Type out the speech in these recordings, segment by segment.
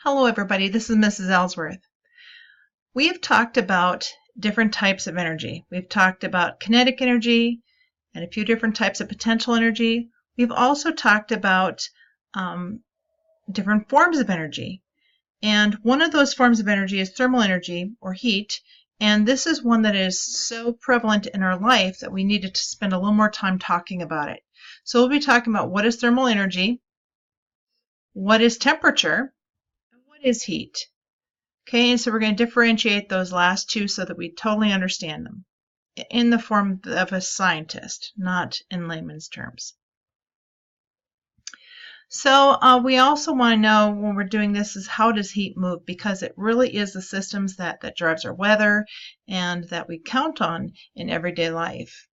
Hello everybody, this is Mrs. Ellsworth. We have talked about different types of energy. We've talked about kinetic energy and a few different types of potential energy. We've also talked about different forms of energy. And one of those forms of energy is thermal energy or heat. And this is one that is so prevalent in our life that we needed to spend a little more time talking about it. So we'll be talking about what is thermal energy, what is temperature, and what is heat. Okay, so we're going to differentiate those last two so that we totally understand them in the form of a scientist, not in layman's terms. So we also want to know when we're doing this is how does heat move, because it really is the systems that drives our weather and that we count on in everyday life.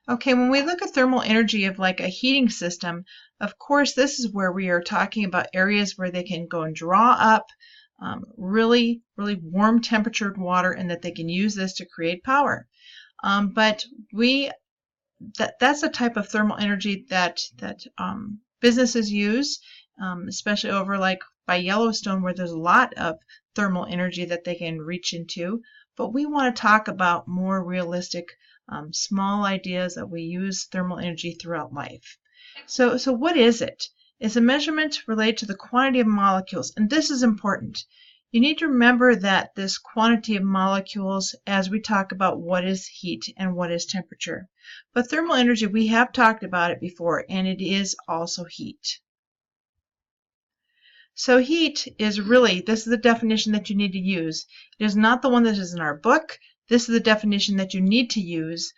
Okay, when we look at thermal energy of like a heating system, of course, this is where we are talking about areas where they can go and draw up really warm temperatured water and that they can use this to create power. But that's a type of thermal energy that businesses use, especially over like by Yellowstone where there's a lot of thermal energy that they can reach into. But we want to talk about more realistic small ideas that we use thermal energy throughout life. So what is it? It's a measurement related to the quantity of molecules, and this is important. You need to remember that this quantity of molecules as we talk about what is heat and what is temperature. But thermal energy, we have talked about it before, and it is also heat. So heat is really, this is the definition that you need to use. It is not the one that is in our book. This is the definition that you need to use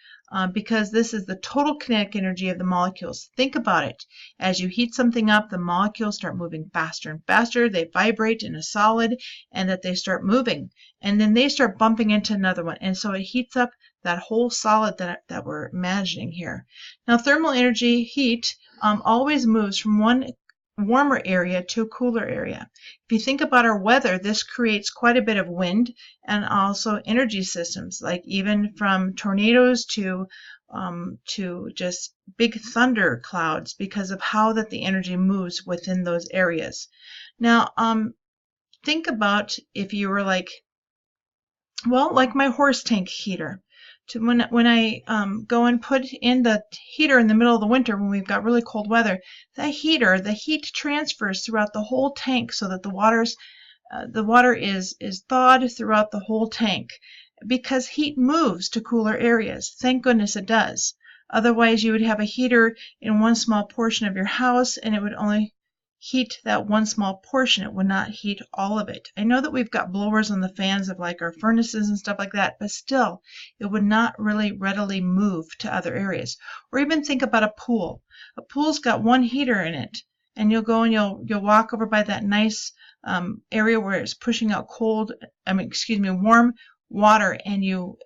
because this is the total kinetic energy of the molecules. Think about it. As you heat something up, the molecules start moving faster and faster. They vibrate in a solid and that they start moving. And then they start bumping into another one. And so it heats up that whole solid that we're imagining here. Now thermal energy, heat, always moves from one warmer area to a cooler area. If you think about our weather, this creates quite a bit of wind and also energy systems, like even from tornadoes to just big thunder clouds because of how that the energy moves within those areas. Now, think about if you were like, well, like my horse tank heater. When I go and put in the heater in the middle of the winter when we've got really cold weather, that heater, the heat transfers throughout the whole tank so that the water is thawed throughout the whole tank because heat moves to cooler areas. Thank goodness it does. Otherwise, you would have a heater in one small portion of your house and it would only heat that one small portion. It would not heat all of it. I know that we've got blowers on the fans of like our furnaces and stuff like that, but still it would not really readily move to other areas. Or even think about a pool. A pool's got one heater in it, and you'll go and you'll walk over by that nice area where it's pushing out warm water, and you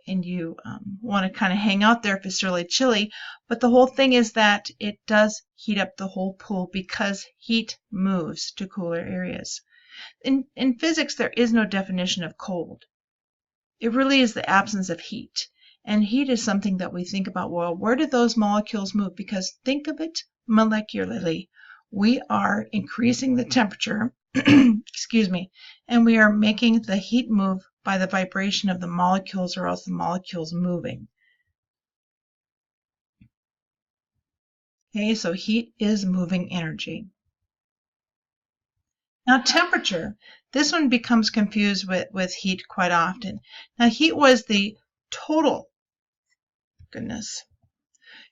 want to kind of hang out there if it's really chilly. But the whole thing is that it does heat up the whole pool because heat moves to cooler areas. In physics, there is no definition of cold. It really is the absence of heat. And heat is something that we think about, well, where do those molecules move? Because think of it molecularly. We are increasing the temperature, excuse me, and we are making the heat move by the vibration of the molecules or else the molecules moving. Okay, so heat is moving energy. Now temperature, this one becomes confused with heat quite often. Now heat was the total,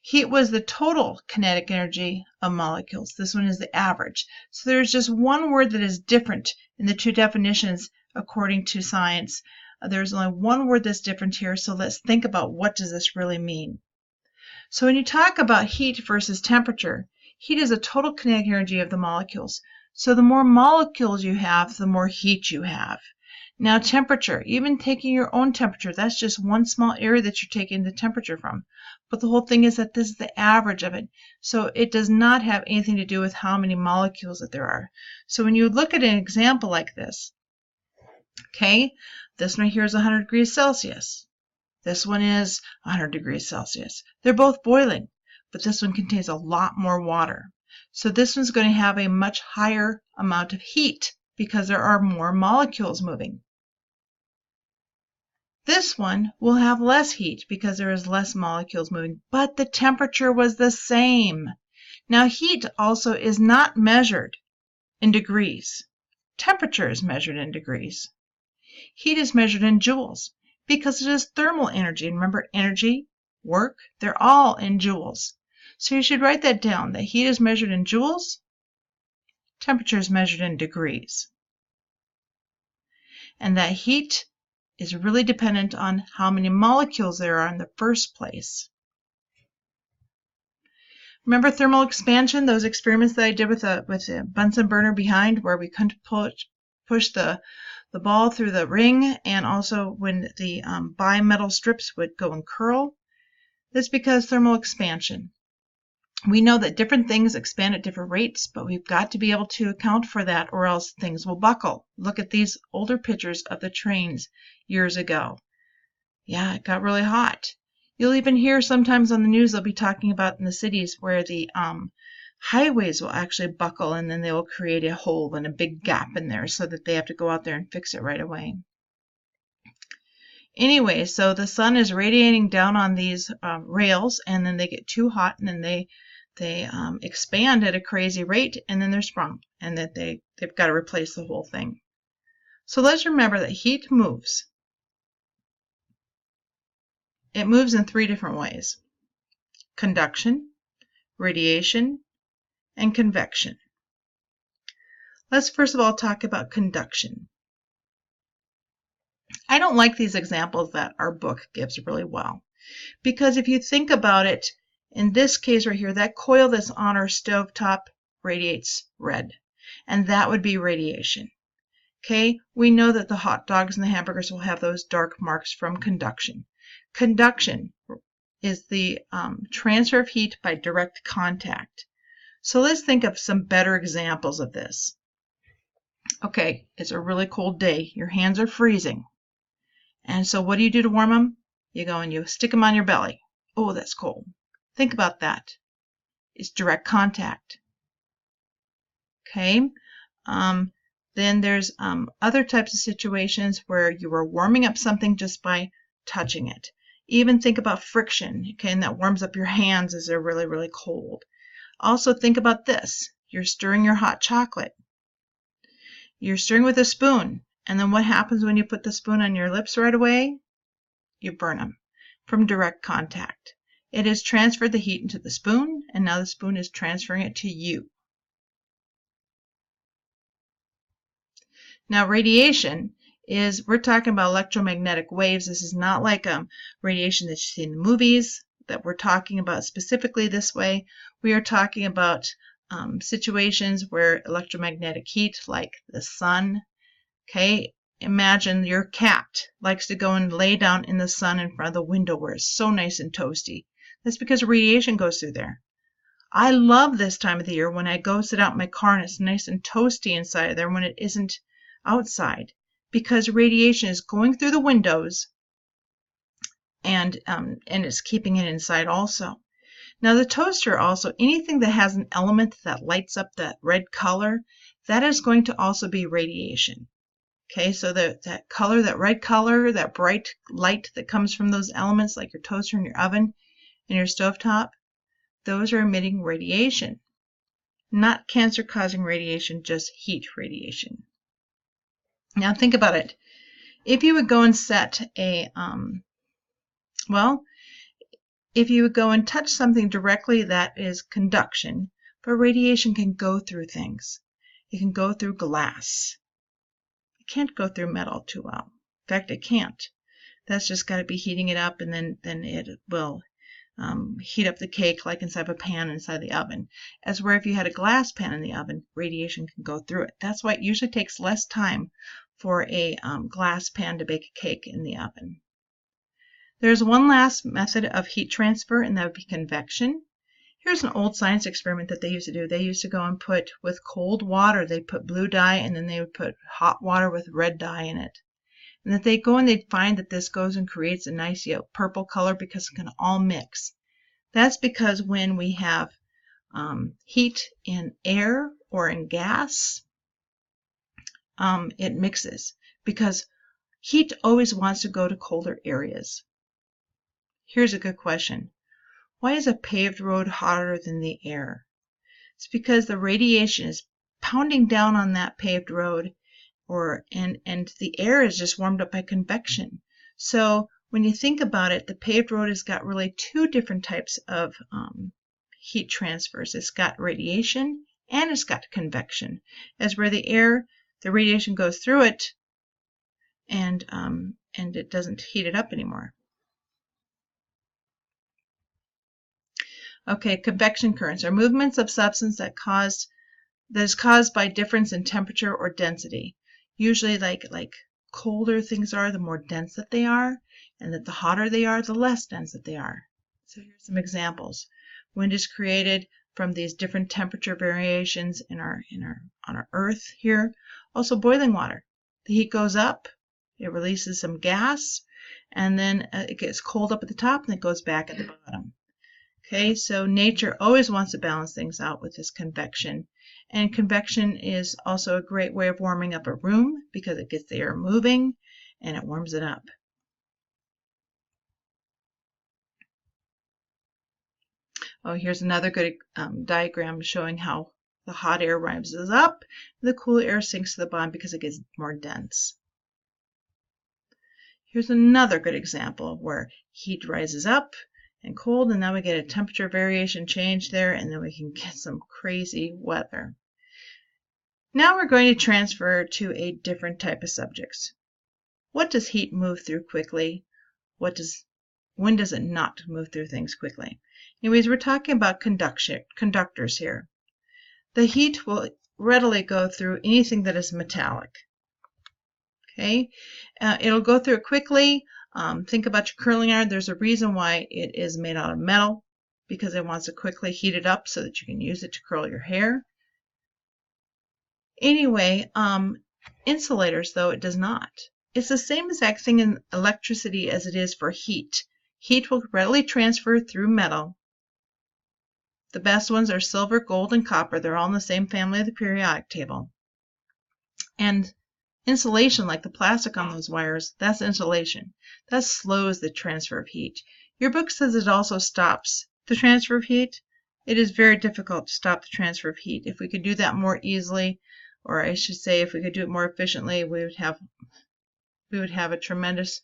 heat was the total kinetic energy of molecules. This one is the average. So there's just one word that is different in the two definitions according to science. There's only one word that's different here, so let's think about what does this really mean. So when you talk about heat versus temperature, heat is a total kinetic energy of the molecules. So the more molecules you have, the more heat you have. Now temperature, even taking your own temperature, that's just one small area that you're taking the temperature from. But the whole thing is that this is the average of it. So it does not have anything to do with how many molecules that there are. So when you look at an example like this, okay, this one here is 100 degrees Celsius. This one is 100 degrees Celsius. They're both boiling. but this one contains a lot more water. So this one's going to have a much higher amount of heat because there are more molecules moving. This one will have less heat because there is less molecules moving, but the temperature was the same. Now heat also is not measured in degrees. Temperature is measured in degrees. Heat is measured in joules because it is thermal energy. And remember, energy, work, they're all in joules. So you should write that down, that heat is measured in joules, temperature is measured in degrees. And that heat is really dependent on how many molecules there are in the first place. Remember thermal expansion, those experiments that I did with a Bunsen burner behind where we couldn't push the ball through the ring, and also when the bimetal strips would go and curl? That's because thermal expansion. We know that different things expand at different rates, but we've got to be able to account for that or else things will buckle. Look at these older pictures of the trains years ago. Yeah, it got really hot. You'll even hear sometimes on the news they'll be talking about in the cities where the highways will actually buckle and then they will create a hole and a big gap in there so that they have to go out there and fix it right away. Anyway, so the sun is radiating down on these rails, and then they get too hot, and then they expand at a crazy rate, and then they're sprung, and that they've got to replace the whole thing. So let's remember that heat moves. It moves in 3 different ways: conduction, radiation, and convection. Let's first of all talk about conduction. I don't like these examples that our book gives really well, because if you think about it, in this case right here, that coil that's on our stovetop radiates red, and that would be radiation. Okay, we know that the hot dogs and the hamburgers will have those dark marks from conduction. Conduction is the transfer of heat by direct contact. So let's think of some better examples of this. Okay, it's a really cold day. Your hands are freezing. And so what do you do to warm them? You go and you stick them on your belly. Oh, that's cold. Think about that. It's direct contact. Okay. Then there's other types of situations where you are warming up something just by touching it. Even think about friction, okay, and that warms up your hands as they're really, really cold. Also think about this. You're stirring your hot chocolate. You're stirring with a spoon, and then what happens when you put the spoon on your lips right away? You burn them from direct contact. It has transferred the heat into the spoon, and now the spoon is transferring it to you. Now radiation is, we're talking about electromagnetic waves. This is not like radiation that you see in the movies that we're talking about specifically this way. We are talking about situations where electromagnetic heat, like the sun, okay, imagine your cat likes to go and lay down in the sun in front of the window where it's so nice and toasty. That's because radiation goes through there. I love this time of the year when I go sit out in my car and it's nice and toasty inside there when it isn't outside, because radiation is going through the windows and it's keeping it inside also. Now the toaster also, anything that has an element that lights up that red color, that is going to also be radiation. Okay, so that color, that red color, that bright light that comes from those elements like your toaster and your oven and your stovetop, those are emitting radiation. Not cancer-causing radiation, just heat radiation. Now think about it. If you would go and set a, if you would go and touch something directly, that is conduction, but radiation can go through things. It can go through glass. It can't go through metal too well. In fact, it can't. That's just got to be heating it up, and then it will heat up the cake like inside of a pan inside the oven. As where if you had a glass pan in the oven, radiation can go through it. That's why it usually takes less time for a glass pan to bake a cake in the oven. There's one last method of heat transfer, and that would be convection. Here's an old science experiment that they used to do. They used to go and put, with cold water, they'd put blue dye, and then they would put hot water with red dye in it. And that they'd go and they'd find that this goes and creates a nice purple color because it can all mix. That's because when we have heat in air or in gas, it mixes, because heat always wants to go to colder areas. Here's a good question. Why is a paved road hotter than the air? It's because the radiation is pounding down on that paved road, and the air is just warmed up by convection. So when you think about it, the paved road has got really two different types of heat transfers. It's got radiation and it's got convection. As where the air, the radiation goes through it, and it doesn't heat it up anymore. Okay, convection currents are movements of substance that is caused by difference in temperature or density. Usually, like colder things are, the more dense that they are, and that the hotter they are, the less dense that they are. So here's some examples. Wind is created from these different temperature variations on our Earth here. Also, boiling water. The heat goes up, it releases some gas, and then it gets cold up at the top, and it goes back at the bottom. Okay, so nature always wants to balance things out with this convection. And convection is also a great way of warming up a room because it gets the air moving and it warms it up. Oh, here's another good diagram showing how the hot air rises up, and the cool air sinks to the bottom because it gets more dense. Here's another good example of where heat rises up and cold, and now we get a temperature variation change there, and then we can get some crazy weather. Now we're going to transfer to a different type of subjects. What does heat move through quickly? When does it not move through things quickly? Anyways, we're talking about conductors here. The heat will readily go through anything that is metallic. Okay, it'll go through it quickly. Think about your curling iron. There's a reason why it is made out of metal, because it wants to quickly heat it up so that you can use it to curl your hair. Anyway, insulators, though, it does not. It's the same exact thing in electricity as it is for heat. Heat will readily transfer through metal. The best ones are silver, gold, and copper. They're all in the same family of the periodic table. And insulation, like the plastic on those wires, that's insulation. That slows the transfer of heat. Your book says it also stops the transfer of heat. It is very difficult to stop the transfer of heat. If we could do that more easily, or I should say if we could do it more efficiently, we would have a tremendous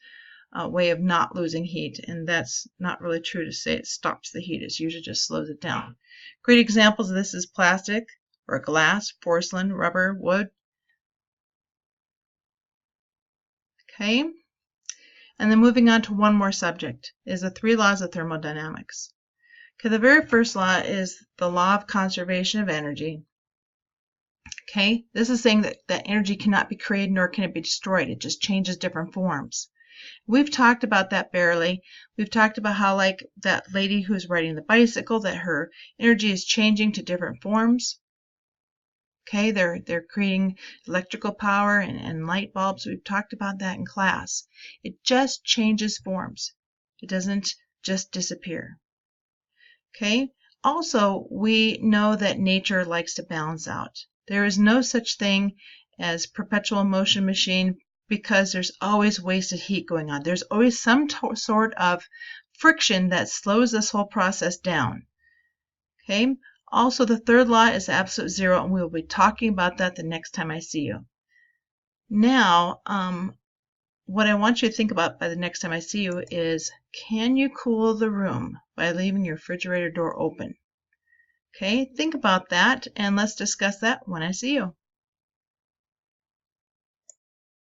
way of not losing heat, and that's not really true to say it stops the heat. It usually just slows it down. Great examples of this is plastic or glass, porcelain, rubber, wood. Okay, and then moving on to one more subject is the 3 laws of thermodynamics. Okay, the very first law is the law of conservation of energy. Okay, this is saying that energy cannot be created nor can it be destroyed. It just changes different forms. We've talked about that barely. We've talked about how, like that lady who's riding the bicycle, that her energy is changing to different forms. Okay, they're creating electrical power and light bulbs. We've talked about that in class. It just changes forms. It doesn't just disappear. Okay, also we know that nature likes to balance out. There is no such thing as perpetual motion machine because there's always wasted heat going on. There's always some sort of friction that slows this whole process down. Okay. Also, the third law is absolute zero, and we will be talking about that the next time I see you. Now, what I want you to think about by the next time I see you is, can you cool the room by leaving your refrigerator door open? Okay, think about that, and let's discuss that when I see you.